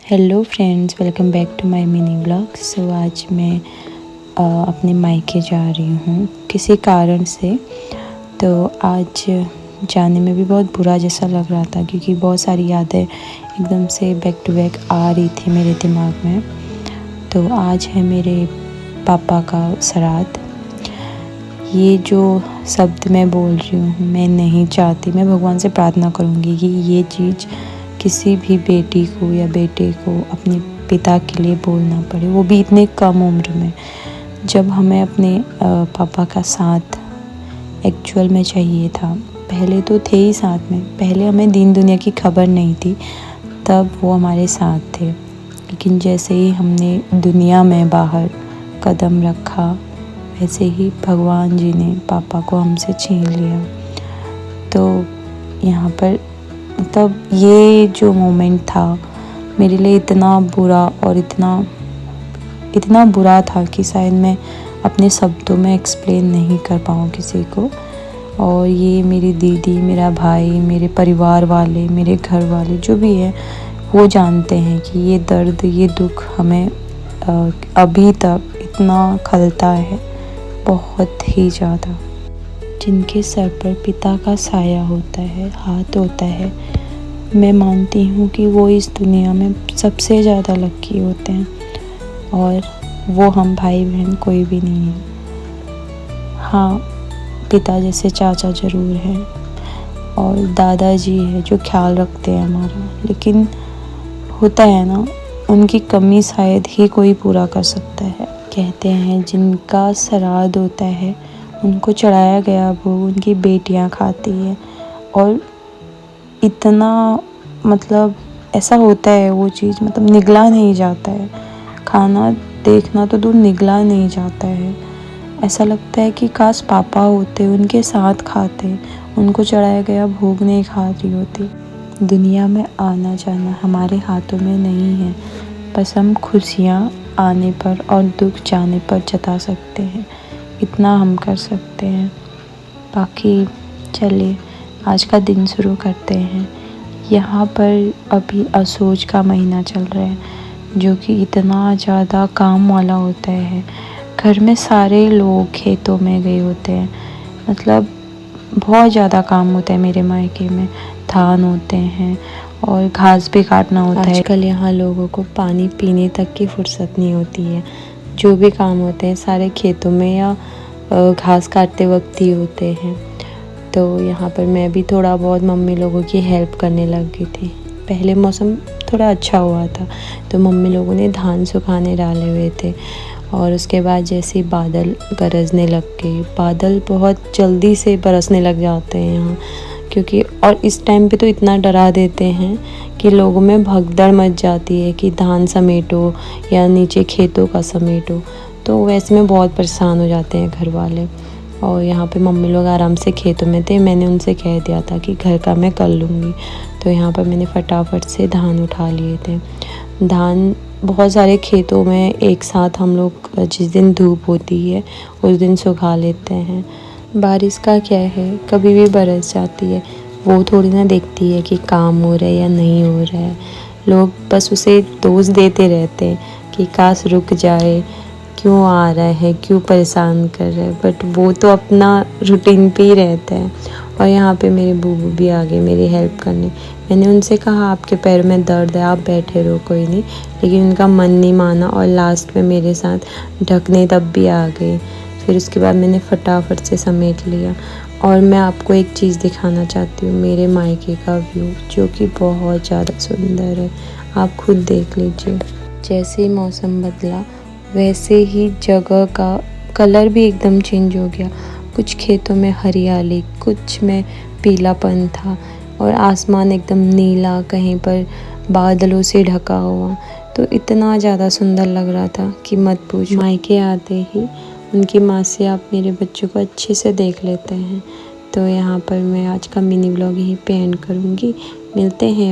Hello friends, welcome back to my mini blog. So आज मैं अपने मायके जा रही हूँ किसी कारण से। तो आज जाने में भी बहुत बुरा जैसा लग रहा था क्योंकि बहुत सारी यादें एकदम से बैक टू बैक आ रही थी मेरे दिमाग में। तो आज है मेरे पापा का श्राद्ध। ये जो शब्द मैं बोल रही हूँ मैं नहीं चाहती, मैं भगवान से प्रार्थना करूँगी कि ये चीज़ किसी भी बेटी को या बेटे को अपने पिता के लिए बोलना पड़े, वो भी इतने कम उम्र में। जब हमें अपने पापा का साथ एक्चुअल में चाहिए था, पहले तो थे ही साथ में, पहले हमें दीन दुनिया की खबर नहीं थी तब वो हमारे साथ थे। लेकिन जैसे ही हमने दुनिया में बाहर कदम रखा वैसे ही भगवान जी ने पापा को हमसे छीन लिया। तो यहाँ पर तब ये जो मोमेंट था मेरे लिए इतना बुरा और इतना बुरा था कि शायद मैं अपने शब्दों में एक्सप्लेन नहीं कर पाऊँ किसी को। और ये मेरी दीदी, मेरा भाई, मेरे परिवार वाले, मेरे घर वाले जो भी हैं वो जानते हैं कि ये दर्द, ये दुख हमें अभी तक इतना खलता है, बहुत ही ज़्यादा। जिनके सर पर पिता का साया होता है, हाथ होता है, मैं मानती हूँ कि वो इस दुनिया में सबसे ज़्यादा लकी होते हैं। और वो हम भाई बहन कोई भी नहीं है। हाँ, पिता जैसे चाचा ज़रूर हैं और दादाजी है जो ख्याल रखते हैं हमारा, लेकिन होता है ना, उनकी कमी शायद ही कोई पूरा कर सकता है। कहते हैं जिनका श्राद्ध होता है उनको चढ़ाया गया भोग उनकी बेटियां खाती है। और इतना मतलब ऐसा होता है, वो चीज़ मतलब निगला नहीं जाता है, खाना देखना तो दूर निगला नहीं जाता है। ऐसा लगता है कि काश पापा होते, उनके साथ खाते, उनको चढ़ाया गया भोग नहीं खा रही होती। दुनिया में आना जाना हमारे हाथों में नहीं है, बस हम खुशियाँ आने पर और दुख जाने पर जता सकते हैं, इतना हम कर सकते हैं। बाकी चलिए आज का दिन शुरू करते हैं। यहाँ पर अभी असोज का महीना चल रहा है जो कि इतना ज़्यादा काम वाला होता है। घर में सारे लोग खेतों में गए होते हैं, मतलब बहुत ज़्यादा काम होता है मेरे मायके में। धान होते हैं और घास भी काटना होता है। आजकल यहाँ लोगों को पानी पीने तक की फुर्सत नहीं होती है। जो भी काम होते हैं सारे खेतों में या घास काटते वक्त ही होते हैं। तो यहाँ पर मैं भी थोड़ा बहुत मम्मी लोगों की हेल्प करने लग गई थी। पहले मौसम थोड़ा अच्छा हुआ था तो मम्मी लोगों ने धान सुखाने डाले हुए थे। और उसके बाद जैसे बादल गरजने लग गए, बादल बहुत जल्दी से बरसने लग जाते हैं यहाँ, क्योंकि और इस टाइम पे तो इतना डरा देते हैं कि लोगों में भगदड़ मच जाती है कि धान समेटो या नीचे खेतों का समेटो। तो वैसे में बहुत परेशान हो जाते हैं घर वाले। और यहाँ पे मम्मी लोग आराम से खेतों में थे, मैंने उनसे कह दिया था कि घर का मैं कर लूँगी। तो यहाँ पर मैंने फटाफट से धान उठा लिए थे। धान बहुत सारे खेतों में एक साथ हम लोग जिस दिन धूप होती है उस दिन सुखा लेते हैं। बारिश का क्या है, कभी भी बरस जाती है, वो थोड़ी ना देखती है कि काम हो रहा है या नहीं हो रहा है। लोग बस उसे दोष देते रहते हैं कि काश रुक जाए, क्यों आ रहा है, क्यों परेशान कर रहा है, बट वो तो अपना रूटीन पे ही रहता है। और यहाँ पे मेरे बूबू भी आ गए मेरी हेल्प करने। मैंने उनसे कहा आपके पैर में दर्द है, आप बैठे रहो कोई नहीं, लेकिन उनका मन नहीं माना और लास्ट में मेरे साथ ढकने तब भी आ गए। फिर उसके बाद मैंने फटाफट से समेट लिया। और मैं आपको एक चीज़ दिखाना चाहती हूँ, मेरे मायके का व्यू जो कि बहुत ज़्यादा सुंदर है, आप खुद देख लीजिए। जैसे ही मौसम बदला वैसे ही जगह का कलर भी एकदम चेंज हो गया। कुछ खेतों में हरियाली, कुछ में पीलापन था और आसमान एकदम नीला, कहीं पर बादलों से ढका हुआ। तो इतना ज़्यादा सुंदर लग रहा था कि मत पूछो। मायके आते ही उनकी माँ से आप मेरे बच्चों को अच्छे से देख लेते हैं। तो यहाँ पर मैं आज का मिनी ब्लॉग यहीं पे एंड करूँगी। मिलते हैं